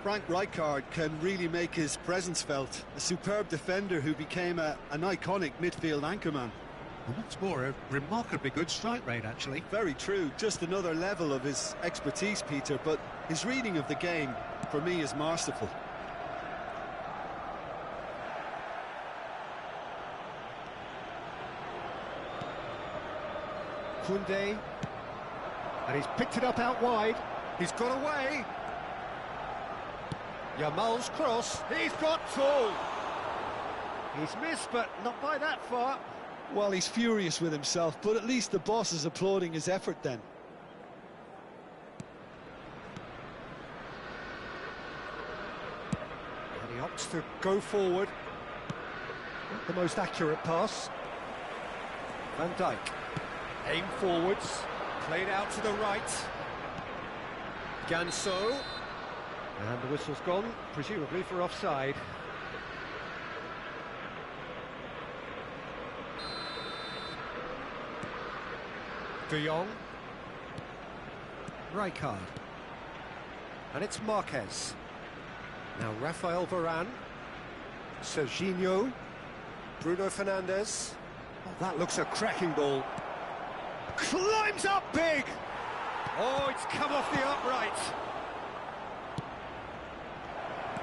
Frank Rijkaard can really make his presence felt. A superb defender who became an iconic midfield anchorman. And what's more, a remarkably good strike rate, actually. Very true, just another level of his expertise, Peter, but his reading of the game, for me, is masterful. Koundé, and he's picked it up out wide. He's got away. Yamal's cross. He's got two. He's missed, but not by that far. Well, he's furious with himself, but at least the boss is applauding his effort then. And he opts to go forward. Not the most accurate pass. Van Dijk. Aim forwards. Played out to the right. Ganso. And the whistle's gone, presumably for offside. De Jong. Rijkaard. And it's Marquez. Now Rafael Varane. Serginho. Bruno Fernandes. Oh, that looks a cracking ball. Climbs up big! Oh, it's come off the upright.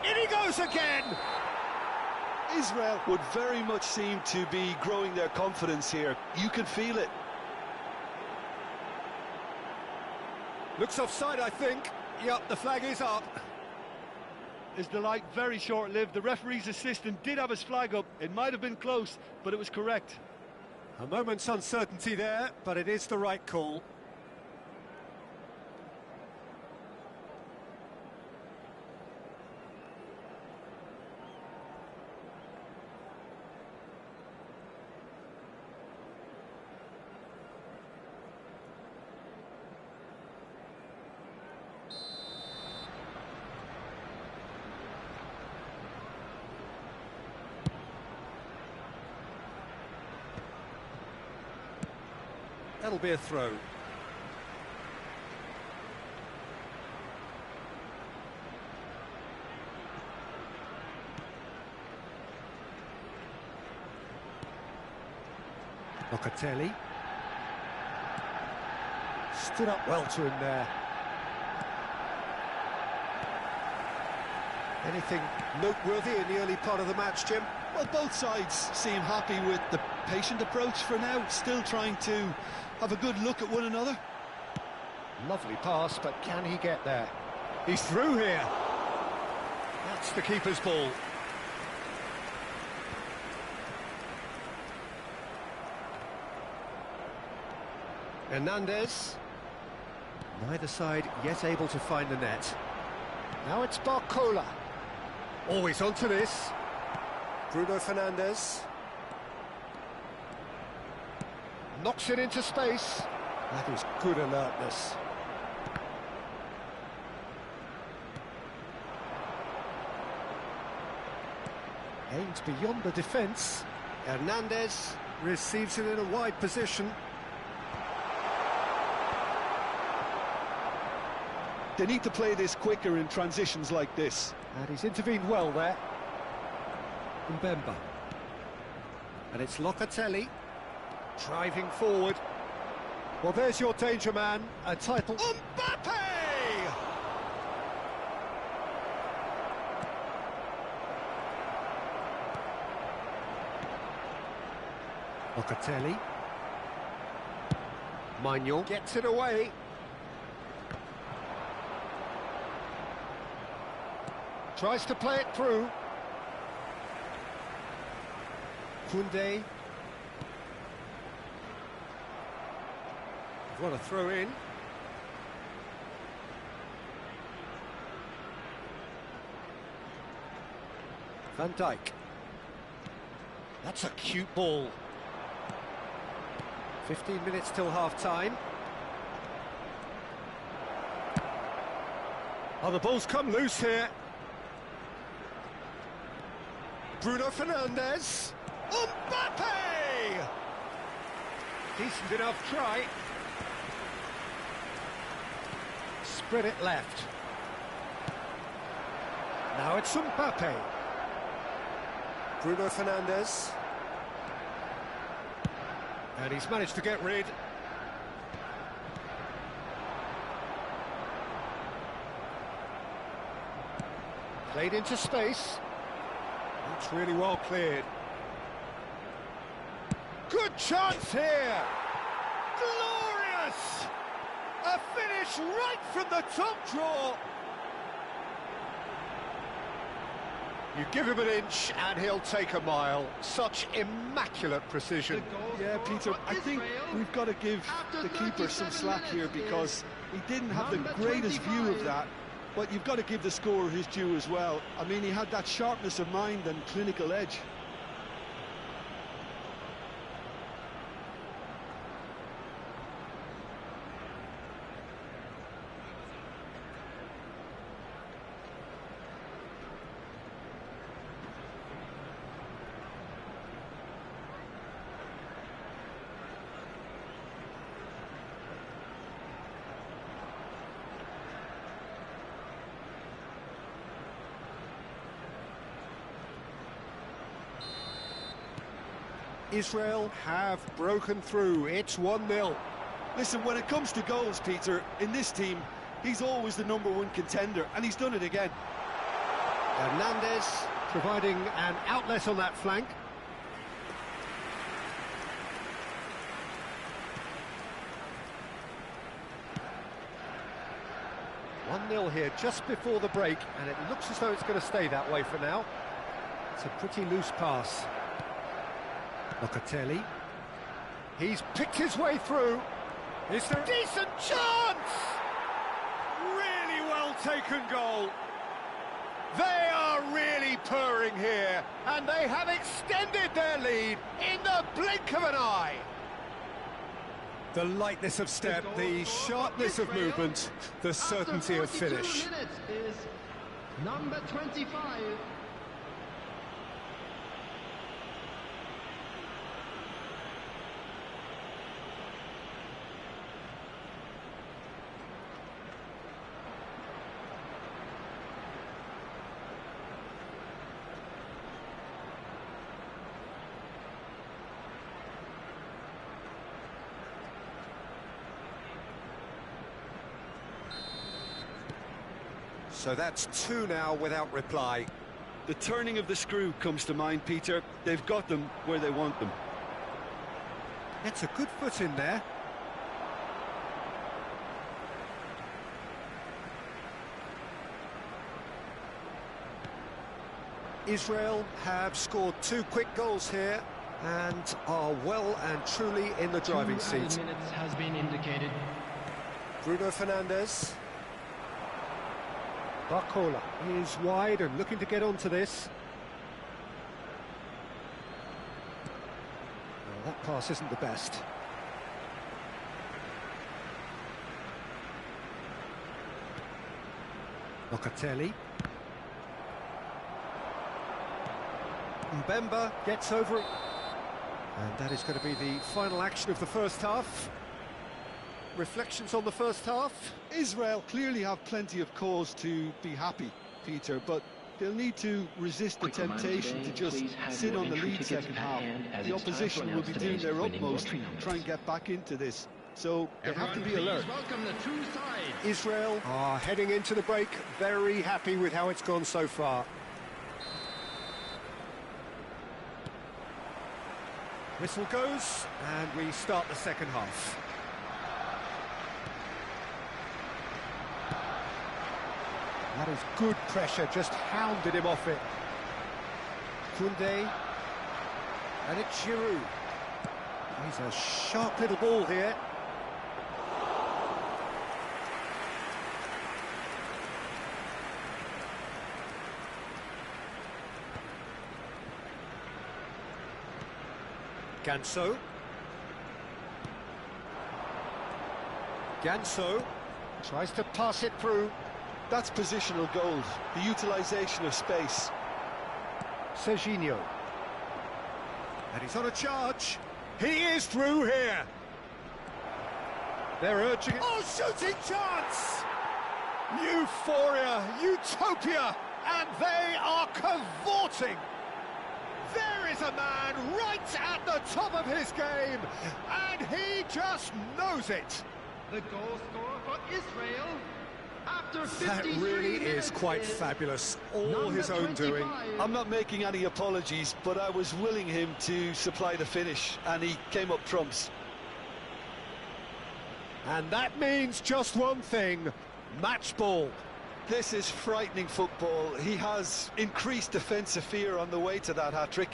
In he goes again! Israel would very much seem to be growing their confidence here. You can feel it. Looks offside, I think. Yep, the flag is up. His delight very short-lived. The referee's assistant did have his flag up. It might have been close, but it was correct. A moment's uncertainty there, but it is the right call. That'll be a throw. Locatelli. Stood up well to him there. Anything noteworthy in the early part of the match, Jim? Well, both sides seem happy with the patient approach for now, still trying to have a good look at one another. Lovely pass, but can he get there? He's through here. That's the keeper's ball. Hernandez. Neither side yet able to find the net. Now it's Barcola. Always onto this. Bruno Fernandes. Knocks it into space. That is good alertness. Aims beyond the defence. Hernandez receives it in a wide position. They need to play this quicker in transitions like this. And he's intervened well there. Mbemba. And it's Locatelli. Driving forward. Well, there's your danger man. A title. Mbappe! Locatelli. Maignan gets it away. Tries to play it through. Koundé. What a throw in. Van Dijk. That's a cute ball. 15 minutes till half-time. Oh, the ball's come loose here. Bruno Fernandes. Mbappe! Decent enough try. Spread it left. Now it's Mbappe. Bruno Fernandes. And he's managed to get rid. Played into space. It's really well cleared. Good chance here! Glorious! A finish right from the top draw! You give him an inch and he'll take a mile. Such immaculate precision. Yeah, Peter, I think we've got to give the keeper some slack here because he didn't have the greatest view of that. But you've got to give the scorer his due as well. I mean, he had that sharpness of mind and clinical edge. Israel have broken through. It's 1-0. Listen, when it comes to goals, Peter, in this team, he's always the #1 contender, and he's done it again. Hernandez providing an outlet on that flank. One 0 here just before the break, and it looks as though it's going to stay that way for now. It's a pretty loose pass. Locatelli. He's picked his way through. Is there a decent chance? Really well taken goal. They are really purring here, and they have extended their lead in the blink of an eye. The lightness of step, the sharpness of movement, the certainty of finish. Is number 25. So that's 2 now without reply. The turning of the screw comes to mind, Peter. They've got them where they want them. It's a good foot in there. Israel have scored 2 quick goals here and are well and truly in the driving seat. 2 minutes has been indicated. Bruno Fernandes. Barcola is wide and looking to get onto this. Well, that pass isn't the best. Locatelli. Mbemba gets over it. And that is going to be the final action of the first half. Reflections on the first half? Israel clearly have plenty of cause to be happy, Peter, but they'll need to resist the temptation to just sit on the lead second half. The opposition will be doing their utmost to try and get back into this, so they have to be alert. Welcome the 2 sides. Israel are heading into the break, very happy with how it's gone so far. Whistle goes, and we start the second half. That is good pressure, just hounded him off it. Koundé, and it's Giroud. He's a sharp little ball here. Ganso. Ganso tries to pass it through. That's positional gold, the utilisation of space. Serginho. And he's on a charge. He is through here. They're urging it. Oh, shooting chance! Euphoria, utopia, and they are cavorting. There is a man right at the top of his game, and he just knows it. The goal scorer for Israel after 53 That really minutes is quite fabulous, all number his own doing. 25. I'm not making any apologies, but I was willing him to supply the finish, and he came up trumps. And that means just one thing, match ball. This is frightening football. He has increased defensive fear on the way to that hat-trick.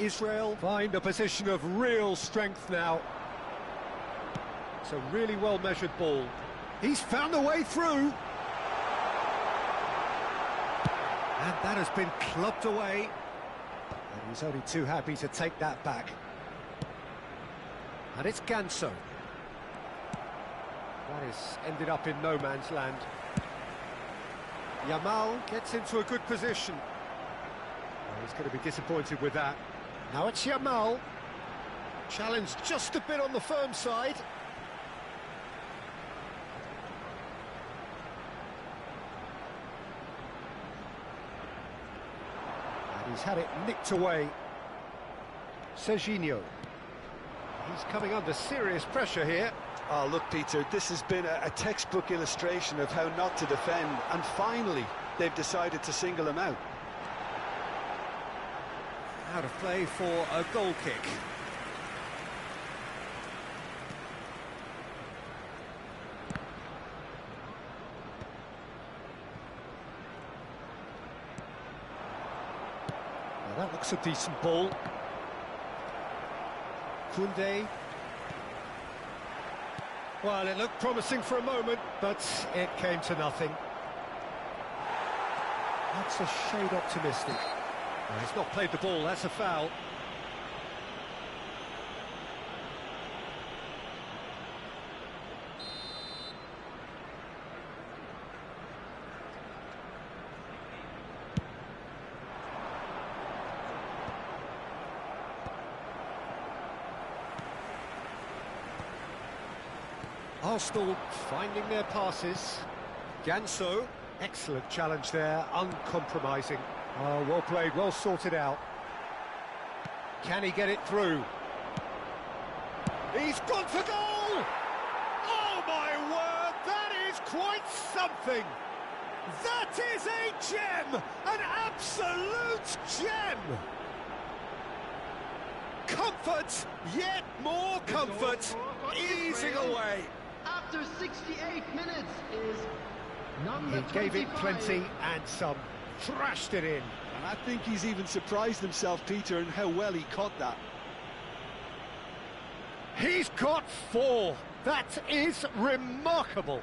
Israel find a position of real strength now. It's a really well-measured ball. He's found a way through. And that has been clubbed away. And he's only too happy to take that back. And it's Ganso. That is ended up in no man's land. Yamal gets into a good position. Oh, he's going to be disappointed with that. Now it's Yamal. Challenged just a bit on the firm side. And he's had it nicked away. Serginho. He's coming under serious pressure here. Oh, look, Peter, this has been a textbook illustration of how not to defend, and finally they've decided to single him out. Out of play for a goal kick. Well, that looks a decent ball. Koundé. Well, it looked promising for a moment, but it came to nothing. That's a shade optimistic. Well, he's not played the ball, that's a foul. Arsenal finding their passes. Ganso, excellent challenge there, uncompromising. Oh, well played, well sorted out. Can he get it through? He's gone for goal! Oh my word, that is quite something! That is a gem! An absolute gem! Comfort, yet more comfort, easing away. After 68 minutes is number He gave it 25. plenty and some. Thrashed it in. And I think he's even surprised himself, Peter, in how well he caught that. He's got 4. That is remarkable.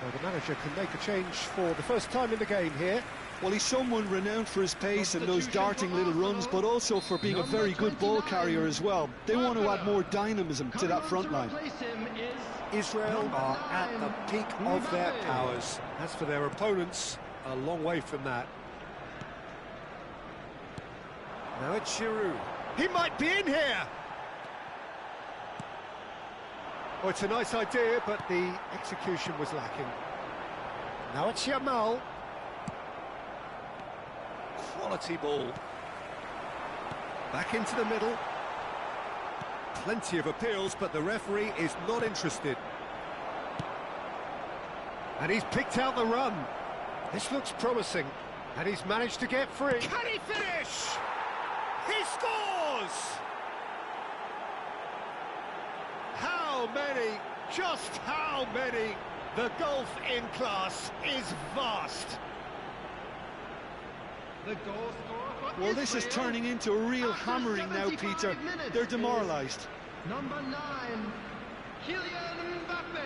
So the manager can make a change for the first time in the game here. Well, he's someone renowned for his pace and those darting little runs, but also for being a very good ball carrier as well. They want to add more dynamism to that front line. Israel are at the peak of their powers. As for their opponents, a long way from that. Now it's Giroud. He might be in here! Oh, it's a nice idea, but the execution was lacking. Now it's Yamal. Quality ball. Back into the middle. Plenty of appeals, but the referee is not interested. And he's picked out the run. This looks promising. And he's managed to get free. Can he finish? He scores! How many? Just how many? The gulf in class is vast. The goal scorer for Well, this is Israel turning into a real after hammering now, 75 Peter. minutes They're is demoralised. Number 9, Kylian Mbappe.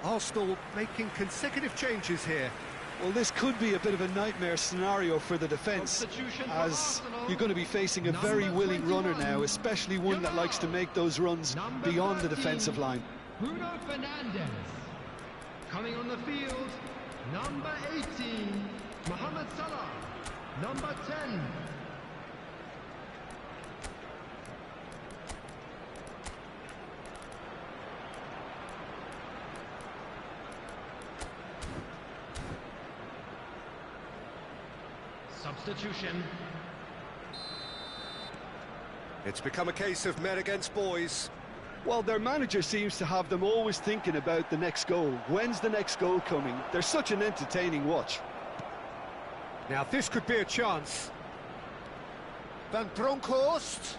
Arsenal making consecutive changes here. Well, this could be a bit of a nightmare scenario for the defence, Substitution for as Arsenal. you're going to be facing a very Number willing runner 21, now, especially one that likes to make those runs Number beyond the 13, defensive line. Bruno Fernandes. Coming on the field, number 18, Mohamed Salah. Number 10, substitution. It's become a case of men against boys. Well, their manager seems to have them always thinking about the next goal. When's the next goal coming? They're such an entertaining watch. Now this could be a chance. Van Bronckhorst.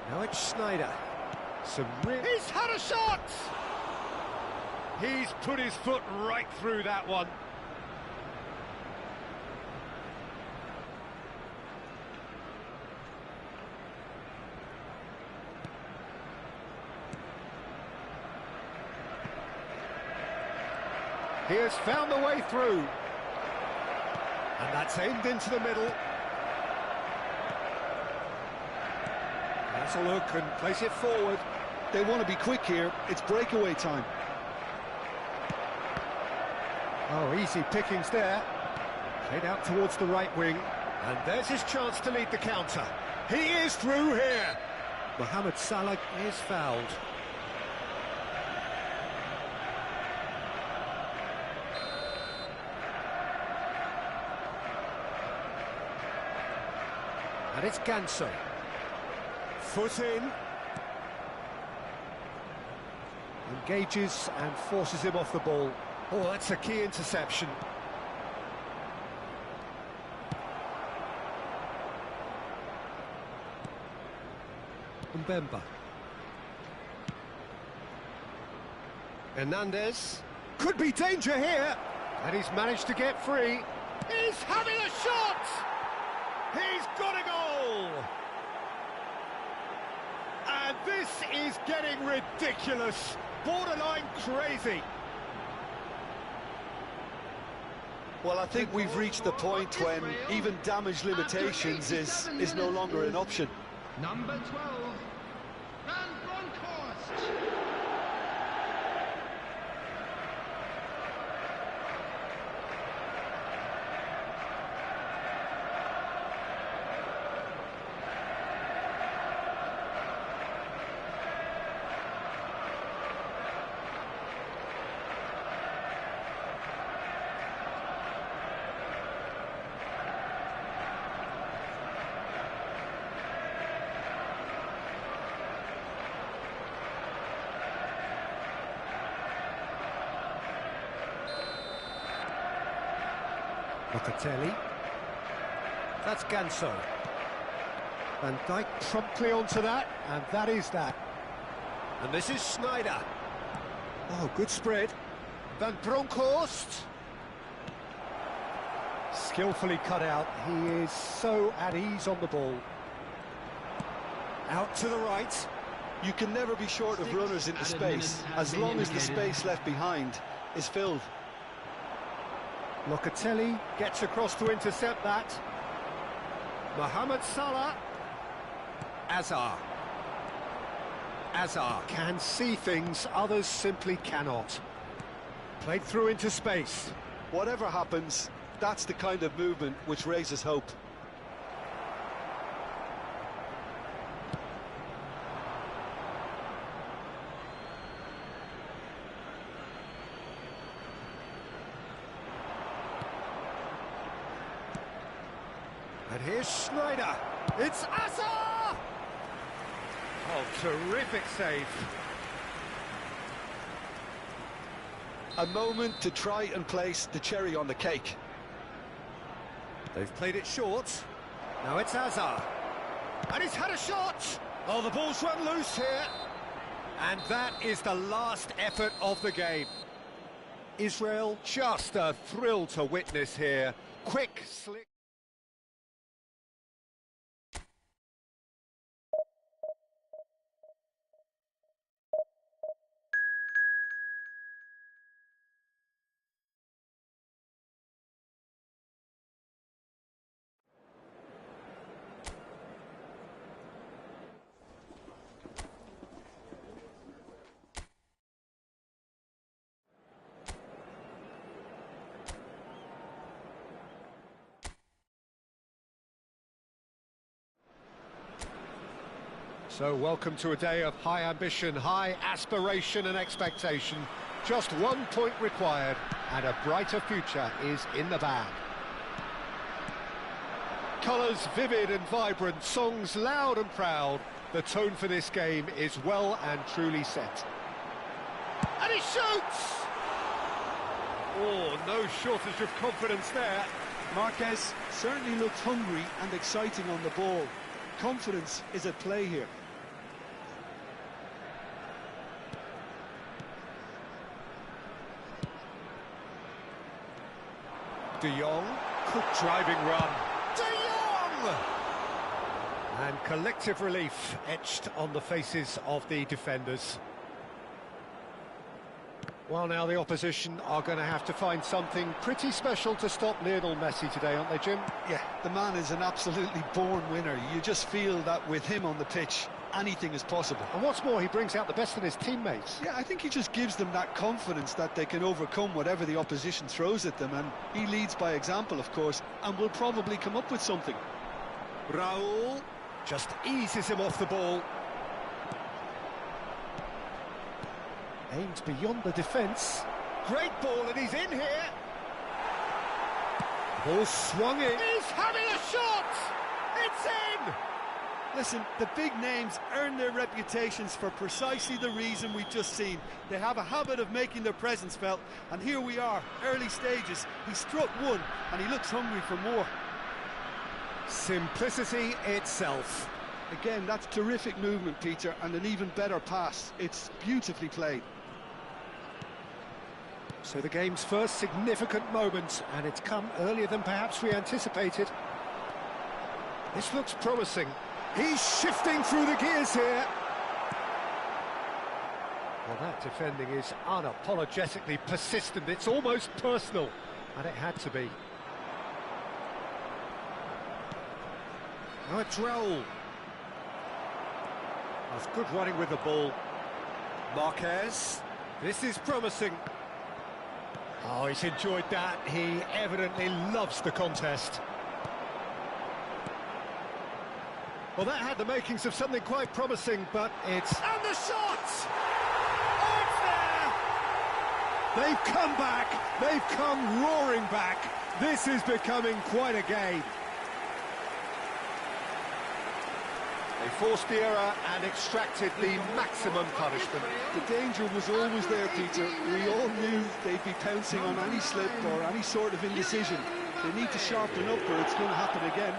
Now it's Schneider. He's had a shot! He's put his foot right through that one. He has found the way through. And that's aimed into the middle. Has a look and plays it forward. They want to be quick here. It's breakaway time. Oh, easy pickings there. Played out towards the right wing. And there's his chance to lead the counter. He is through here. Mohamed Salah is fouled. And it's Ganso. Foot in. Engages and forces him off the ball. Oh, that's a key interception. Mbemba. Hernandez. Could be danger here. And he's managed to get free. He's having a shot! He's got a goal! And this is getting ridiculous. Borderline crazy. Well, I think we've reached the point when even damage limitations is no longer an option. Number 12, Van Bronckhorst. Locatelli. That's Ganso. Van Dijk promptly onto that, and that is that. And this is Schneider. Oh, good spread. Van Bronckhorst. Skillfully cut out. He is so at ease on the ball. Out to the right. You can never be short of runners into space, as long as the space left behind is filled. Locatelli gets across to intercept that. Mohamed Salah. Azar. Azar can see things others simply cannot. Played through into space. Whatever happens, that's the kind of movement which raises hope. And here's Schneider. It's Asa! Oh, terrific save. A moment to try and place the cherry on the cake. They've played it short. Now it's Azar. And he's had a shot! Oh, the ball's run loose here. And that is the last effort of the game. Israel, just a thrill to witness here. Quick, slick. So welcome to a day of high ambition, high aspiration and expectation. Just 1 point required and a brighter future is in the bag. Colours vivid and vibrant, songs loud and proud. The tone for this game is well and truly set. And he shoots! Oh, no shortage of confidence there. Marquez certainly looked hungry and exciting on the ball. Confidence is at play here. De Jong, quick driving run. De Jong! And collective relief etched on the faces of the defenders. Well, now the opposition are going to have to find something pretty special to stop Lionel Messi today, aren't they, Jim? Yeah, the man is an absolutely born winner. You just feel that with him on the pitch, anything is possible. And what's more, he brings out the best in his teammates. Yeah, I think he just gives them that confidence that they can overcome whatever the opposition throws at them, and he leads by example, of course, and will probably come up with something. Raul just eases him off the ball. Aims beyond the defence. Great ball, and he's in here. Ball swung in. He's having a shot! It's in! Listen, the big names earn their reputations for precisely the reason we've just seen. They have a habit of making their presence felt, and here we are, early stages. He struck one, and he looks hungry for more. Simplicity itself. Again, that's terrific movement, Peter, and an even better pass. It's beautifully played. So the game's first significant moment, and it's come earlier than perhaps we anticipated. This looks promising. He's shifting through the gears here. Well, that defending is unapologetically persistent. It's almost personal, and it had to be. Now it's Raul. That's good running with the ball. Marquez. This is promising. Oh, he's enjoyed that. He evidently loves the contest. Well, that had the makings of something quite promising, but it's... And the shot! Oh, it's there! They've come back. They've come roaring back. This is becoming quite a game. They forced the error and extracted the maximum punishment. The danger was always there, Peter. We all knew they'd be pouncing on any slip or any sort of indecision. They need to sharpen up or it's going to happen again.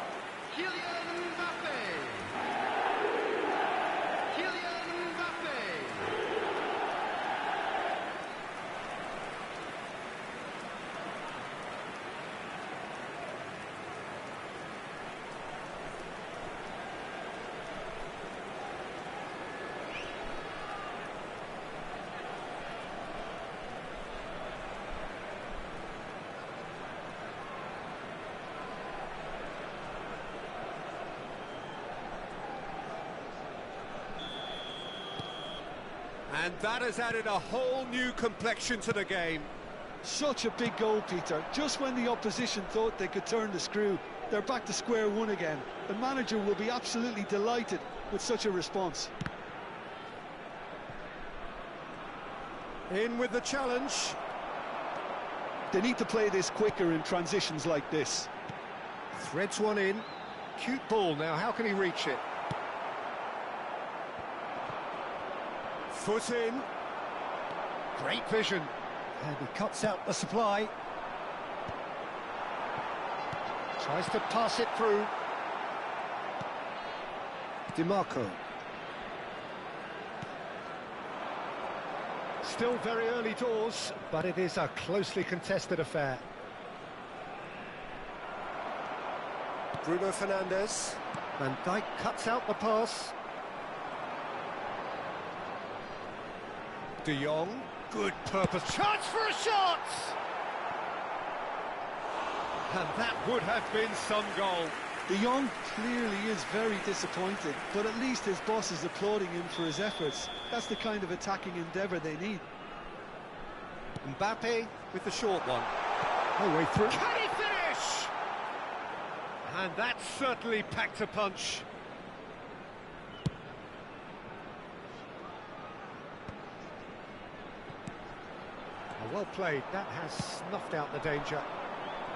And that has added a whole new complexion to the game. Such a big goal, Peter. Just when the opposition thought they could turn the screw, they're back to square one again. The manager will be absolutely delighted with such a response. In with the challenge. They need to play this quicker in transitions like this. Threads one in. Cute ball now, how can he reach it? Foot in. Great vision. And he cuts out the supply. Tries to pass it through. DiMarco. Still very early doors, but it is a closely contested affair. Bruno Fernandes. Van Dijk cuts out the pass. De Jong. Good purpose. Chance for a shot! And that would have been some goal. De Jong clearly is very disappointed, but at least his boss is applauding him for his efforts. That's the kind of attacking endeavour they need. Mbappe with the short one. No way through. Can he finish? And that certainly packed a punch. Well played. That has snuffed out the danger.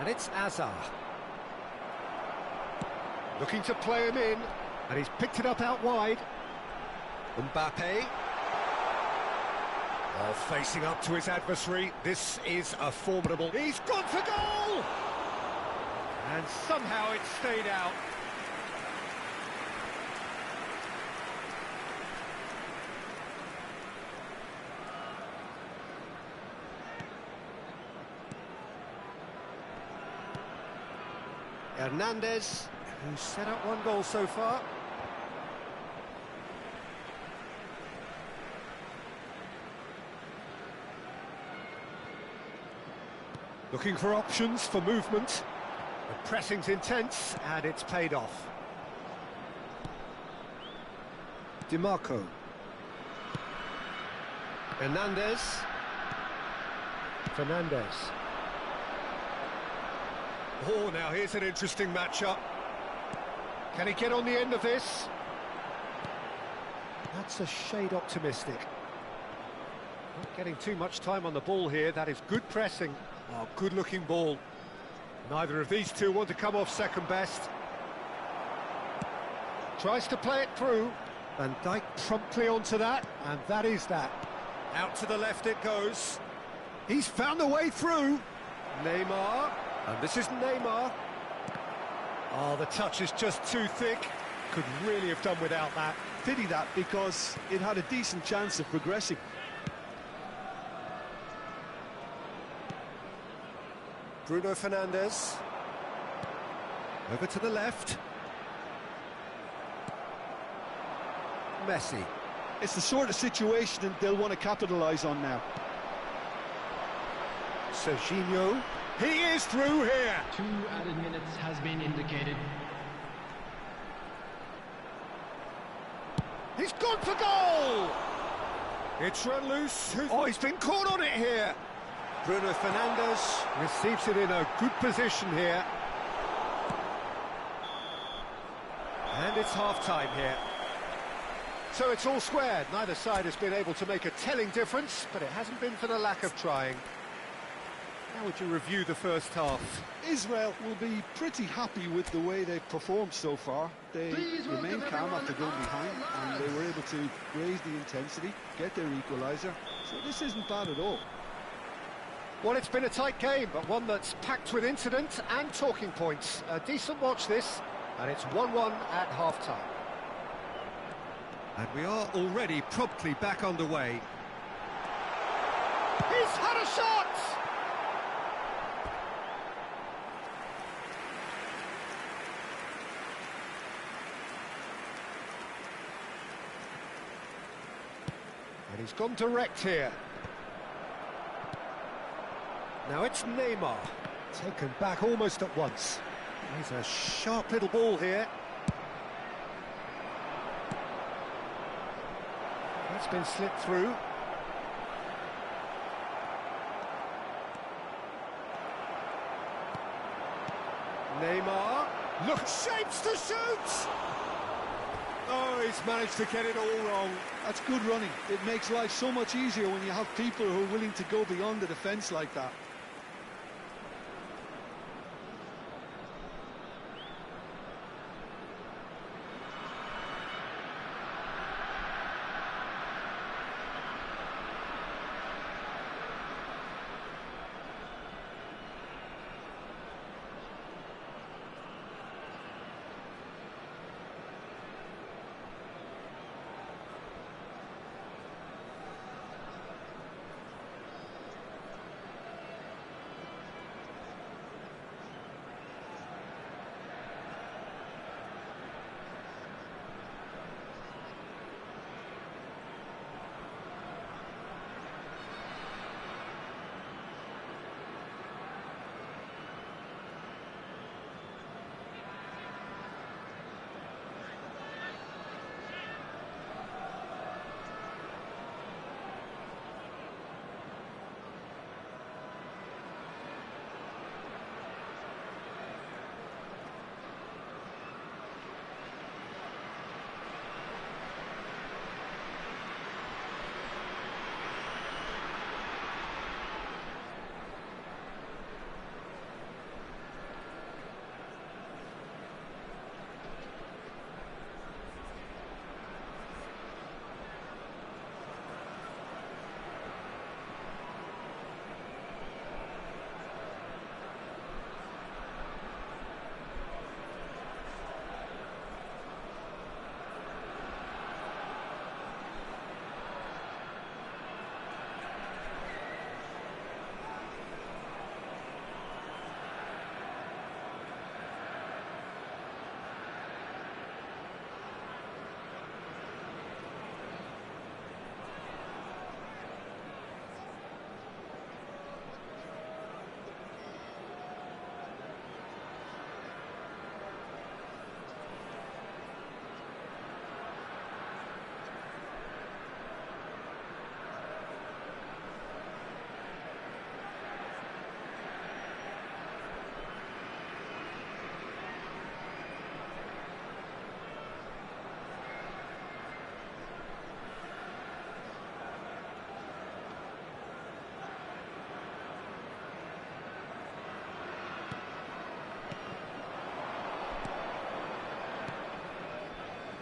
And it's Azar. Looking to play him in, and he's picked it up out wide. Mbappe. Oh, facing up to his adversary. This is a formidable... He's gone for goal! And somehow it stayed out. Hernandez, who's set up one goal so far. Looking for options for movement. The pressing's intense, and it's paid off. DiMarco. Hernandez. Fernandes. Oh, now here's an interesting matchup. Can he get on the end of this? That's a shade optimistic. Not getting too much time on the ball here. That is good pressing. Oh, good-looking ball. Neither of these two want to come off second best. Tries to play it through. Van Dijk promptly onto that, and that is that. Out to the left it goes. He's found a way through. Neymar. And this is Neymar. Oh, the touch is just too thick. Could really have done without that. Pity that, because it had a decent chance of progressing. Bruno Fernandes. Over to the left. Messi. It's the sort of situation that they'll want to capitalise on now. Serginho. He is through here. 2 added minutes has been indicated. He's gone for goal! It's run loose. Oh, he's been caught on it here. Bruno Fernandes receives it in a good position here. And it's half-time here. So it's all squared. Neither side has been able to make a telling difference, but it hasn't been for the lack of trying. How would you review the first half? Israel will be pretty happy with the way they've performed so far. They remained calm after going behind, and they were able to raise the intensity, get their equaliser. So this isn't bad at all. Well, it's been a tight game, but one that's packed with incident and talking points. A decent watch this, and it's 1-1 at half-time. And we are already promptly back underway. He's had a shot! And he's gone direct here. Now it's Neymar. Taken back almost at once. He's a sharp little ball here. That's been slipped through. Neymar. Look, shapes to shoot! Oh, he's managed to get it all wrong. That's good running. It makes life so much easier when you have people who are willing to go beyond the defence like that.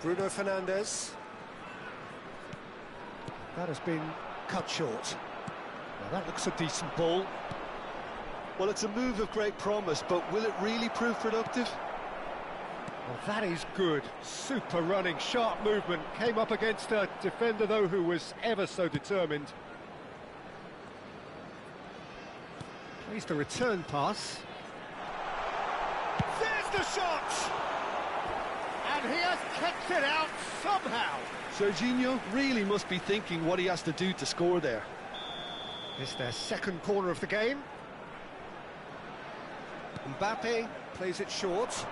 Bruno Fernandes. That has been cut short. Now that looks a decent ball. Well, it's a move of great promise, but will it really prove productive? Well, that is good. Super running, sharp movement. Came up against a defender, though, who was ever so determined. Plays the return pass. There's the shot! And he has kept it out somehow. Serginho really must be thinking what he has to do to score there. It's their second corner of the game. Mbappe plays it short.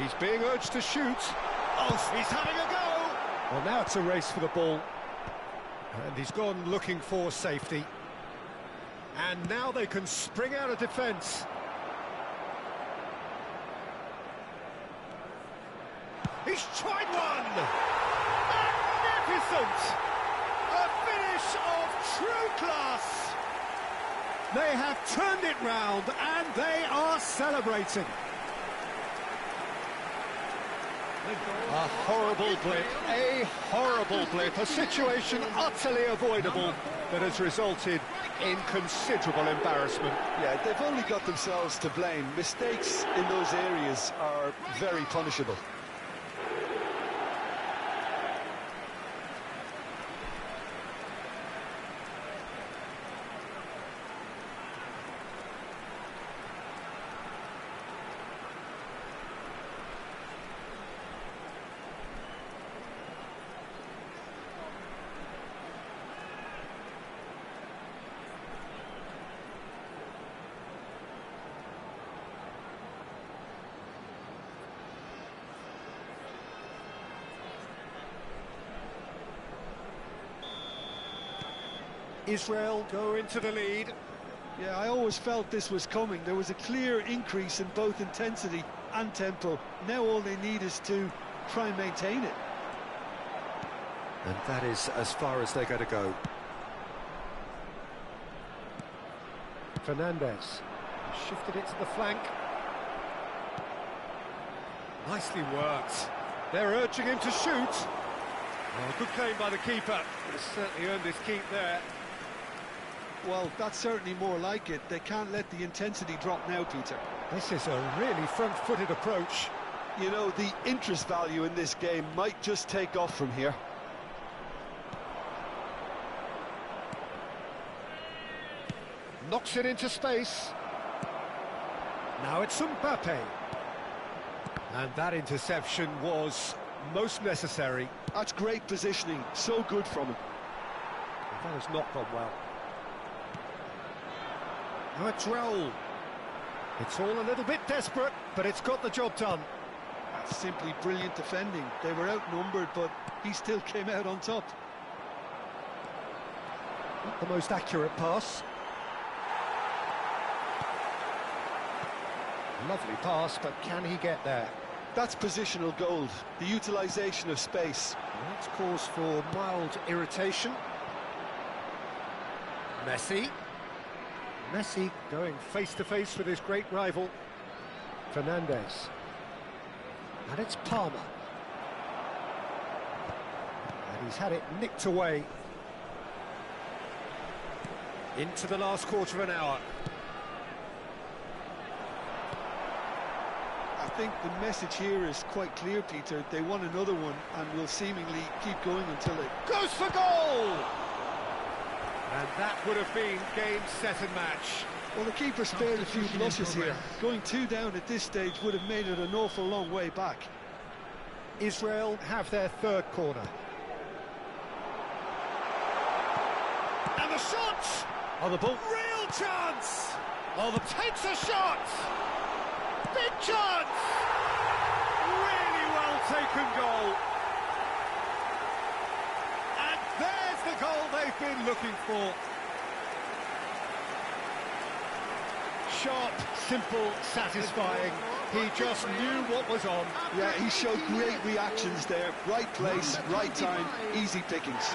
He's being urged to shoot. Oh, he's having a go! Well, now it's a race for the ball. And he's gone looking for safety. And now they can spring out of defence. He's tried one! Magnificent! A finish of true class! They have turned it round and they are celebrating. A horrible blip, a situation utterly avoidable that has resulted in considerable embarrassment. Yeah, they've only got themselves to blame. Mistakes in those areas are very punishable. Israel go into the lead. Yeah, I always felt this was coming. There was a clear increase in both intensity and tempo. Now all they need is to try and maintain it. And that is as far as they're going to go. Fernandes shifted it to the flank. Nicely worked. They're urging him to shoot. Oh, good claim by the keeper. He's certainly earned his keep there. Well, that's certainly more like it. They can't let the intensity drop now, Peter. This is a really front-footed approach. You know, the interest value in this game might just take off from here. Knocks it into space. Now it's Mbappe. And that interception was most necessary. That's great positioning. So good from him. That has not gone well. Now it's Raul. It's all a little bit desperate, but it's got the job done. That's simply brilliant defending. They were outnumbered, but he still came out on top. Not the most accurate pass. Lovely pass, but can he get there? That's positional gold, the utilisation of space. And that's cause for mild irritation. Messi. Messi going face-to-face with his great rival, Fernandes. And it's Palmer. And he's had it nicked away. Into the last quarter of an hour. I think the message here is quite clear, Peter. They want another one and will seemingly keep going until it goes for goal! And that would have been game, set and match. Well, the keeper spared a few blushes here. Going 2 down at this stage would have made it an awful long way back. Israel have their third corner. And the shot! On the ball. Real chance! Oh, the takes a shot! Big chance! Really well taken goal. And there's the goal they've been looking for. Sharp, simple, satisfying. He just knew what was on. Yeah, he showed great reactions there. Right place, right time, easy pickings.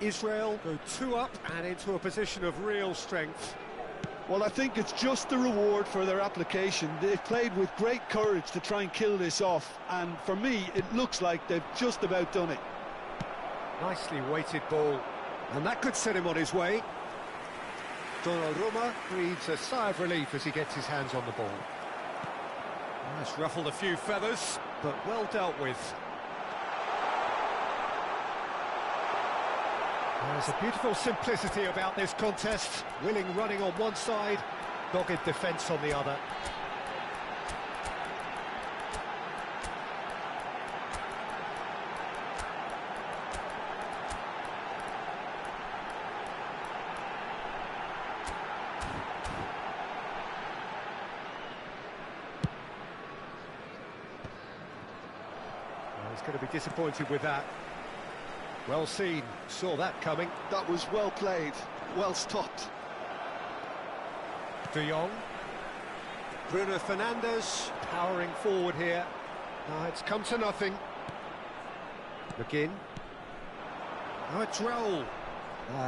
Israel go 2 up and into a position of real strength. Well, I think it's just the reward for their application. They've played with great courage to try and kill this off, and for me, it looks like they've just about done it. Nicely weighted ball, and that could set him on his way. Donnarumma breathes a sigh of relief as he gets his hands on the ball. That's ruffled a few feathers, but well dealt with. There's a beautiful simplicity about this contest. Willing running on one side, dogged defence on the other. He's going to be disappointed with that. Well seen, saw that coming. That was well played, well stopped. De Jong. Bruno Fernandes powering forward here. Now it's come to nothing. McGinn. Now it's Raul.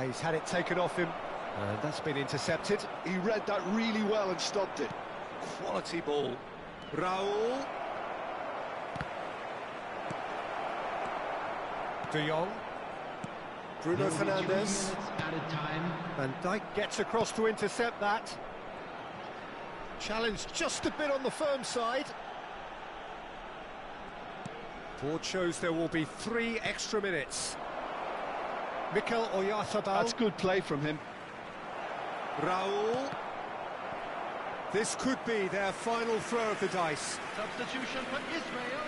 He's had it taken off him, and that's been intercepted. He read that really well and stopped it. Quality ball. Raul. De Jong. Bruno Fernandes. Van Dijk gets across to intercept that. Challenge just a bit on the firm side. Board shows there will be 3 extra minutes. Mikel Oyarzabal. That's good play from him. Raul. This could be their final throw of the dice. Substitution for Israel.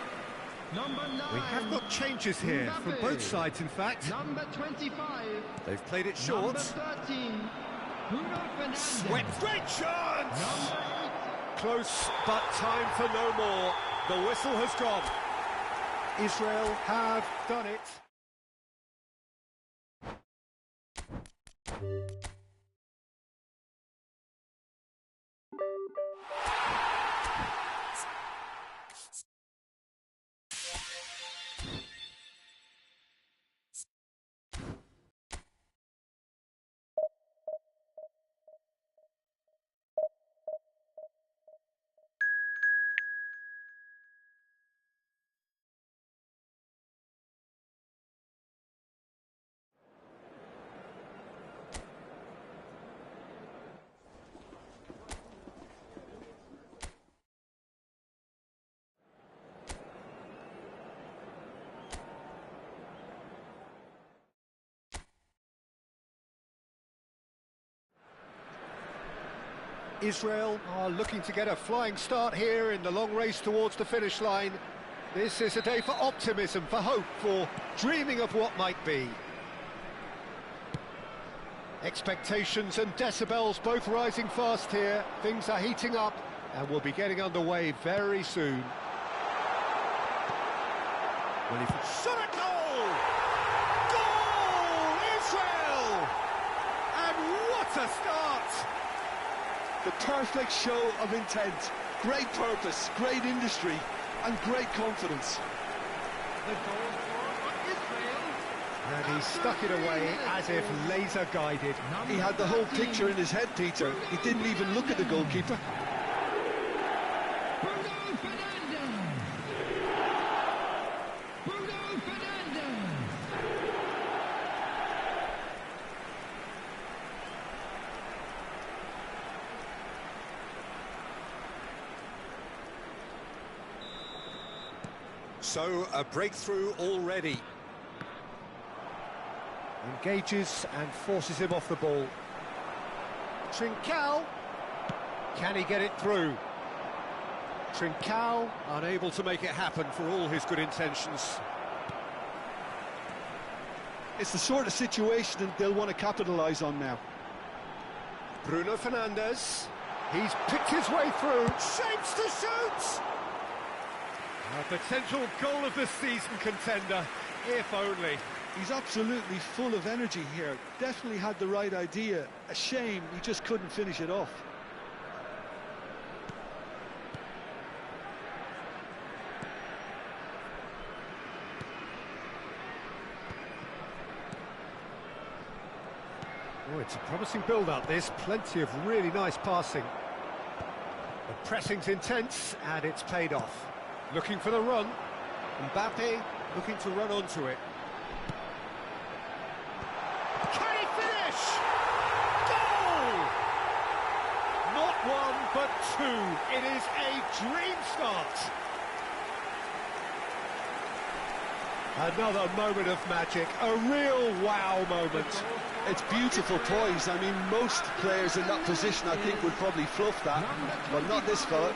Number 9. We have got changes here from both sides, in fact. Number 25. They've played it short. Number 13. Bruno Fernandes. Swept, great chance! Number 8. Close, but time for no more. The whistle has gone. Israel have done it. Israel are looking to get a flying start here in the long race towards the finish line. This is a day for optimism, for hope, for dreaming of what might be. Expectations and decibels both rising fast here. Things are heating up and we'll be getting underway very soon. Well, if it's shot at goal! Goal! Israel! And what a start! The perfect show of intent, great purpose, great industry, and great confidence. The goal scorer for Israel. And he stuck it away as if laser guided. He had the whole picture in his head, Peter. He didn't even look at the goalkeeper. Bruno Fernandes. Bruno Fernandes. So, a breakthrough already. Engages and forces him off the ball. Trincao. Can he get it through? Trincao unable to make it happen for all his good intentions. It's the sort of situation that they'll want to capitalise on now. Bruno Fernandes. He's picked his way through. Shapes to shoot! A potential goal of the season contender, if only. He's absolutely full of energy here. Definitely had the right idea. A shame he just couldn't finish it off. Oh, it's a promising build-up, this. Plenty of really nice passing. The pressing's intense, and it's paid off. Looking for the run. Mbappe looking to run onto it. Can he finish? Goal! Not one, but two. It is a dream start. Another moment of magic, a real wow moment. It's beautiful poise. I mean, most players in that position, I think, would probably fluff that, but not this fella.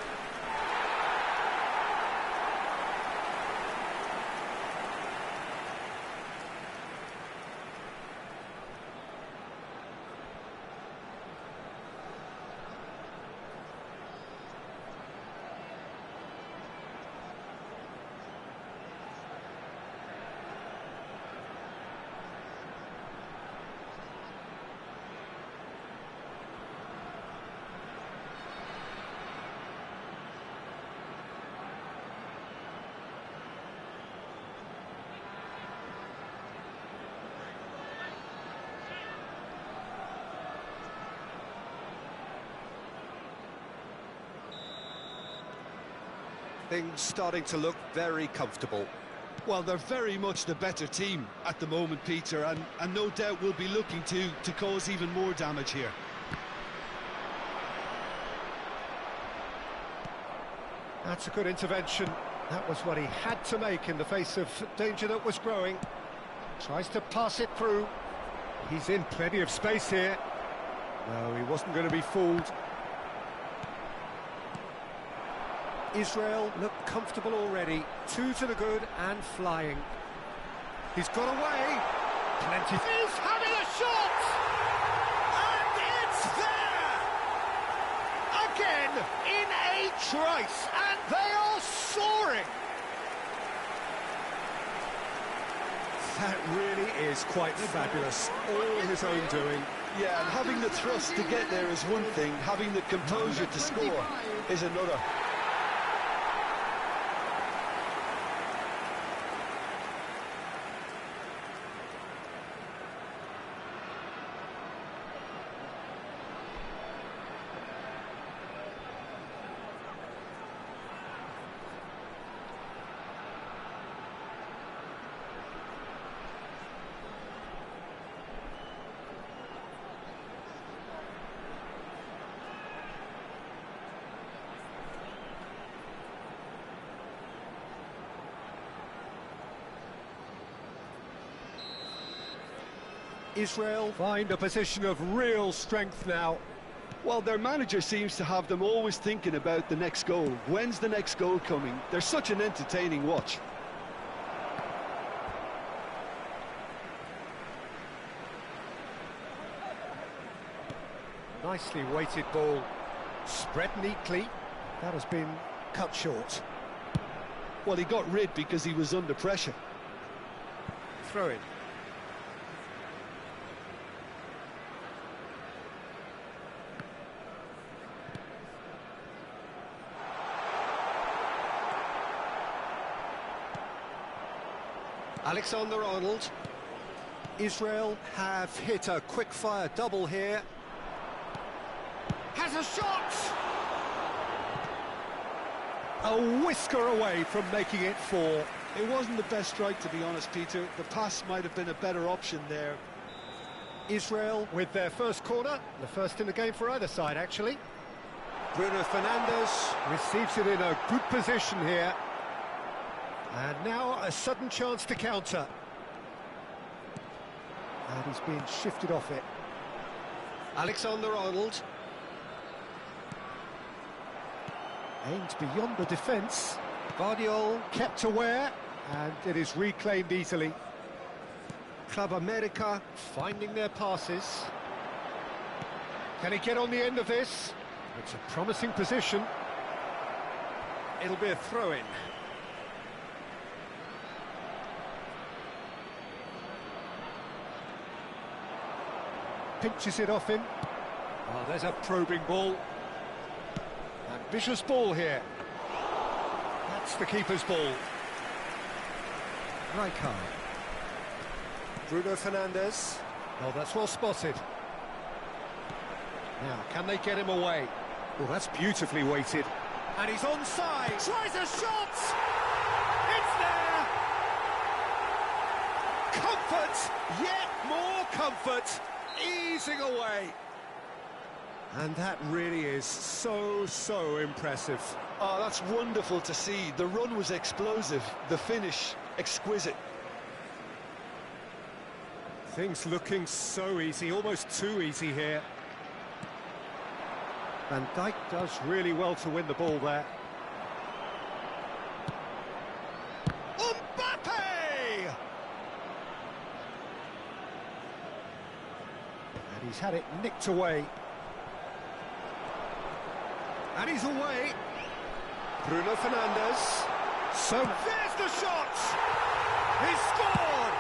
Things starting to look very comfortable. Well, they're very much the better team at the moment, Peter, and no doubt will be looking to cause even more damage here. That's a good intervention. That was what he had to make in the face of danger that was growing. Tries to pass it through. He's in plenty of space here. No, he wasn't going to be fooled. Israel look comfortable already. 2 to the good and flying. He's got away. Plenty. He's having a shot! And it's there! Again, in a trice, and they are soaring! That really is quite fabulous. All his own doing. Yeah, and having the thrust to get there is one thing, having the composure to score is another. Israel find a position of real strength now. Well, their manager seems to have them always thinking about the next goal. When's the next goal coming? They're such an entertaining watch. Nicely weighted ball. Spread neatly. That has been cut short. Well, he got rid because he was under pressure. Throw in. Alexander-Arnold. Israel have hit a quick-fire double here. Has a shot! A whisker away from making it 4. It wasn't the best strike, to be honest, Peter. The pass might have been a better option there. Israel with their first corner, the first in the game for either side, actually. Bruno Fernandes receives it in a good position here. And now a sudden chance to counter. And he's being shifted off it. Alexander-Arnold. Aimed beyond the defence. Guardiola kept aware, and it is reclaimed easily. Club America finding their passes. Can he get on the end of this? It's a promising position. It'll be a throw-in. Pinches it off him. Oh, there's a probing ball. Ambitious ball here. That's the keeper's ball. Rijkaard. Bruno Fernandes. Oh, that's well spotted. Now, can they get him away? Well, that's beautifully weighted. And he's onside. Tries a shot! It's there! Comfort! Yet more comfort! Easing away. And that really is so impressive. Oh, that's wonderful to see. The run was explosive, the finish exquisite. Things looking so easy, almost too easy here. Van Dijk does really well to win the ball there. Mbappe! And he's had it nicked away. And he's away. Bruno Fernandes. So there's the shot! He scored!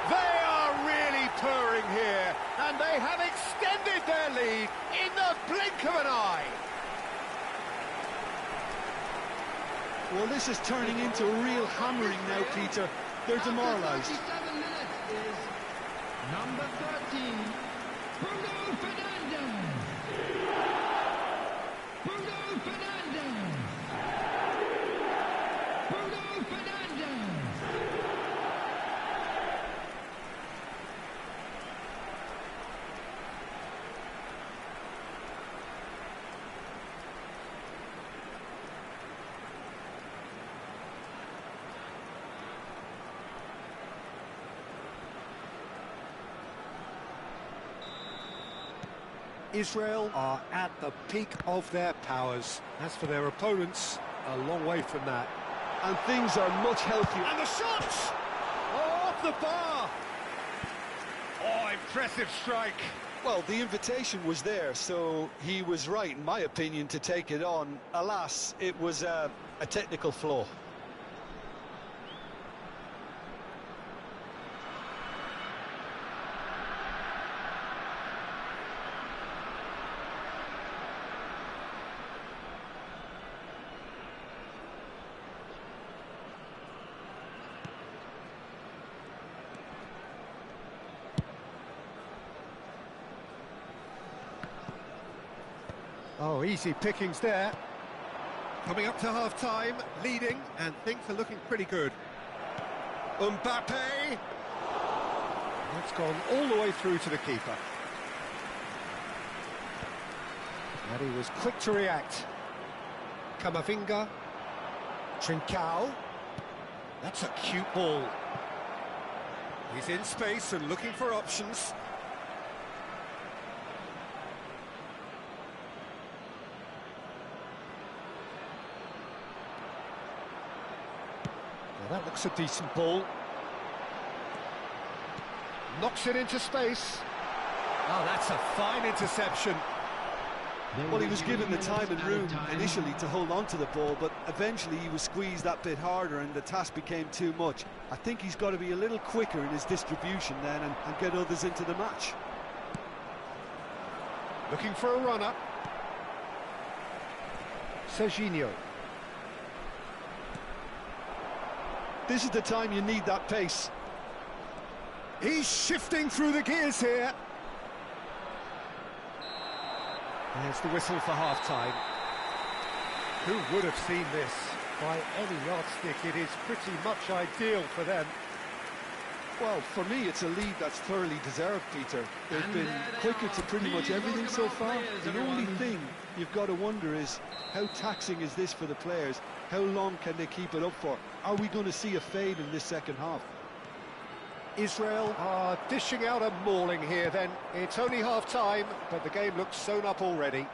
They are really purring here, and they have extended their lead in the blink of an eye. Well, this is turning into a real hammering now, Peter. They're demoralised. 37 minutes is number 13, Bruno Fernandes. Bruno Fernandes. Bruno Fernandes. Israel are at the peak of their powers. As for their opponents, a long way from that. And things are much healthier. And the shot! Oh, off the bar! Oh, impressive strike. Well, the invitation was there, so he was right, in my opinion, to take it on. Alas, it was a technical flaw. Oh, easy pickings there. Coming up to half-time, leading, and things are looking pretty good. Mbappe! It's gone all the way through to the keeper. And he was quick to react. Camavinga. Trincao. That's a cute ball. He's in space and looking for options. That looks a decent ball. Knocks it into space. Oh, that's a fine interception. Well, he was given the time and room initially to hold on to the ball, but eventually he was squeezed that bit harder and the task became too much. I think he's got to be a little quicker in his distribution then and get others into the match. Looking for a runner. Serginho. This is the time you need that pace. He's shifting through the gears here. There's the whistle for half-time. Who would have seen this? By any yardstick, it is pretty much ideal for them. Well, for me, it's a lead that's thoroughly deserved, Peter. They've been quicker to pretty much everything so far. The only thing you've got to wonder is, how taxing is this for the players? How long can they keep it up for? Are we going to see a fade in this second half? Israel are dishing out a mauling here then. It's only half-time, but the game looks sewn up already. And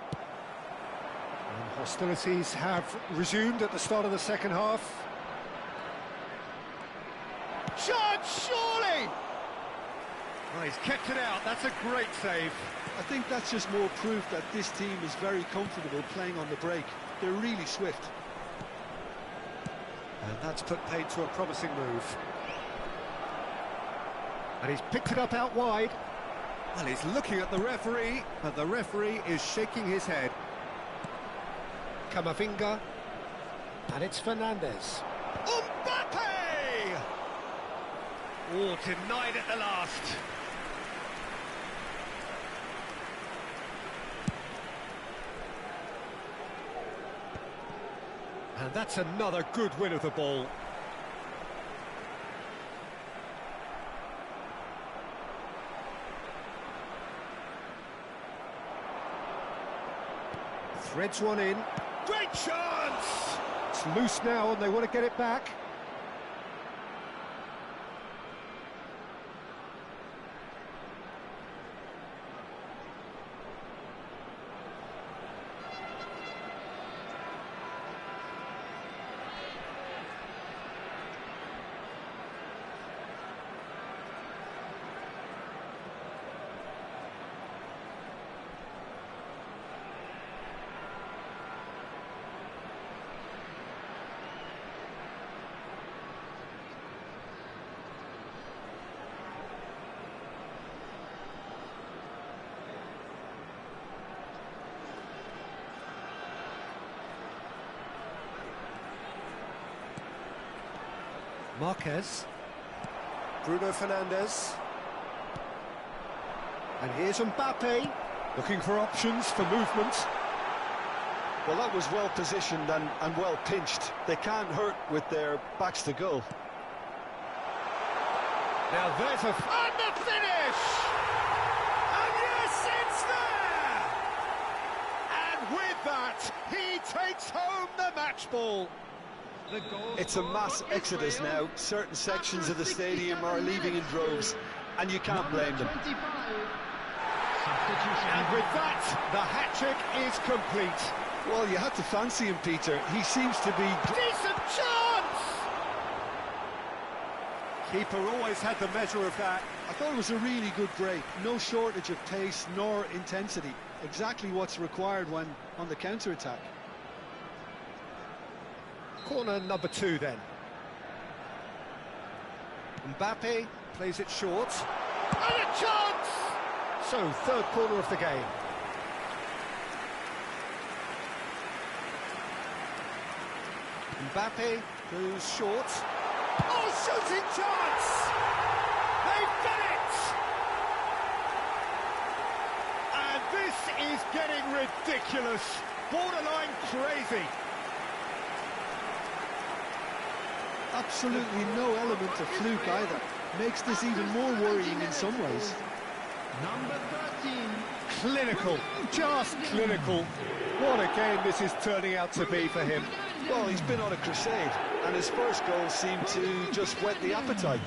hostilities have resumed at the start of the second half. Shot, surely! Oh, he's kept it out, that's a great save. I think that's just more proof that this team is very comfortable playing on the break. They're really swift. And that's put paid to a promising move. And he's picked it up out wide. Well, he's looking at the referee, but the referee is shaking his head. Camavinga. And it's Fernandes. Mbappe! Oh, denied at the last. And that's another good win of the ball. Threads one in. Great chance! It's loose now and they want to get it back. Marquez, Bruno Fernandes, and here's Mbappe, looking for options for movement. Well, that was well positioned and well pinched. They can't hurt with their backs to goal. Now there's and the finish! And yes, it's there! And with that, he takes home the match ball. It's a mass exodus now. Certain sections of the stadium are leaving in droves, and you can't blame them. And with that, the hat-trick is complete. Well, you had to fancy him, Peter. He seems to be... Decent chance! Keeper always had the measure of that. I thought it was a really good break. No shortage of pace nor intensity. Exactly what's required when on the counter-attack. Corner number 2 then. Mbappe plays it short. And a chance! So, third corner of the game. Mbappe goes short. Oh, shooting chance! They've done it! And this is getting ridiculous. Borderline crazy. Absolutely no element of fluke either. Makes this even more worrying in some ways. Number 13. Clinical, just clinical. What a game this is turning out to be for him. Well, he's been on a crusade, and his first goal seemed to just whet the appetite.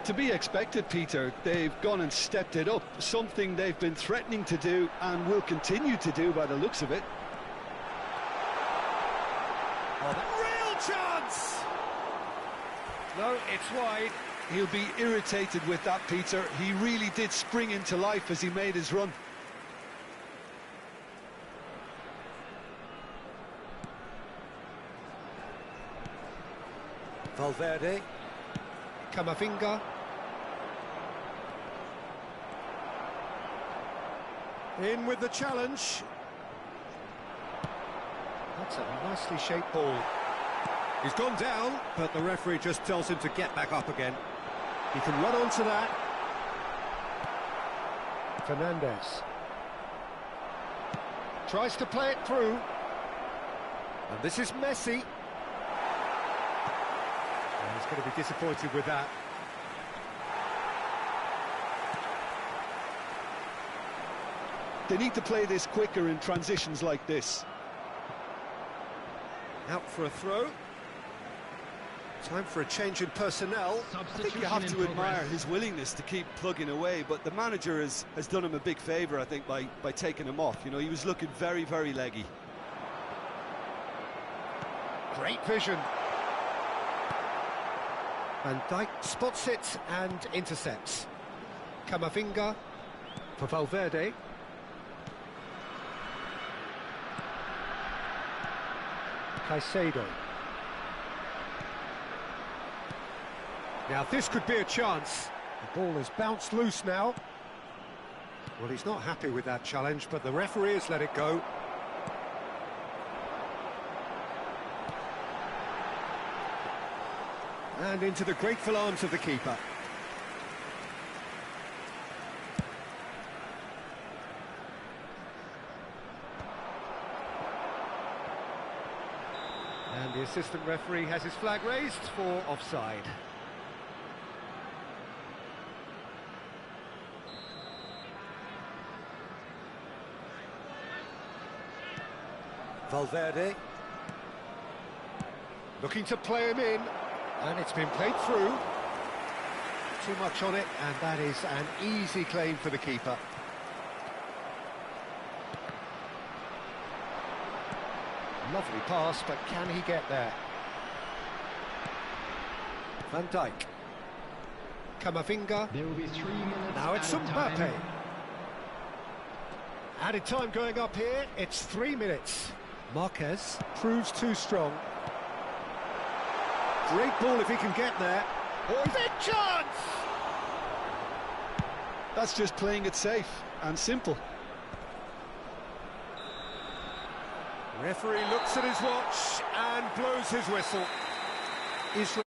To be expected, Peter. They've gone and stepped it up, something they've been threatening to do and will continue to do by the looks of it. Oh, real chance! No, it's wide. He'll be irritated with that, Peter. He really did spring into life as he made his run. Valverde, Camavinga. In with the challenge. That's a nicely shaped ball. He's gone down, but the referee just tells him to get back up again. He can run onto that. Fernandes tries to play it through. And this is Messi. And he's going to be disappointed with that. They need to play this quicker in transitions like this. Out for a throw. Time for a change in personnel. I think you have to admire his willingness to keep plugging away, but the manager has done him a big favour, I think, by taking him off. You know, he was looking very, very leggy. Great vision. Van Dijk spots it and intercepts. Camavinga for Valverde. Caicedo. Now this could be a chance. The ball has bounced loose now. Well, he's not happy with that challenge, but the referee has let it go. And into the grateful arms of the keeper. And the assistant referee has his flag raised for offside. Valverde. Looking to play him in. And it's been played through. Too much on it, and that is an easy claim for the keeper. Lovely pass, but can he get there? Van Dijk. Camavinga. There will be 3 minutes. Now it's Mbappe. Added time going up here. It's 3 minutes. Marquez proves too strong. Great ball if he can get there. Oh, big chance! That's just playing it safe and simple. Referee looks at his watch and blows his whistle. Israel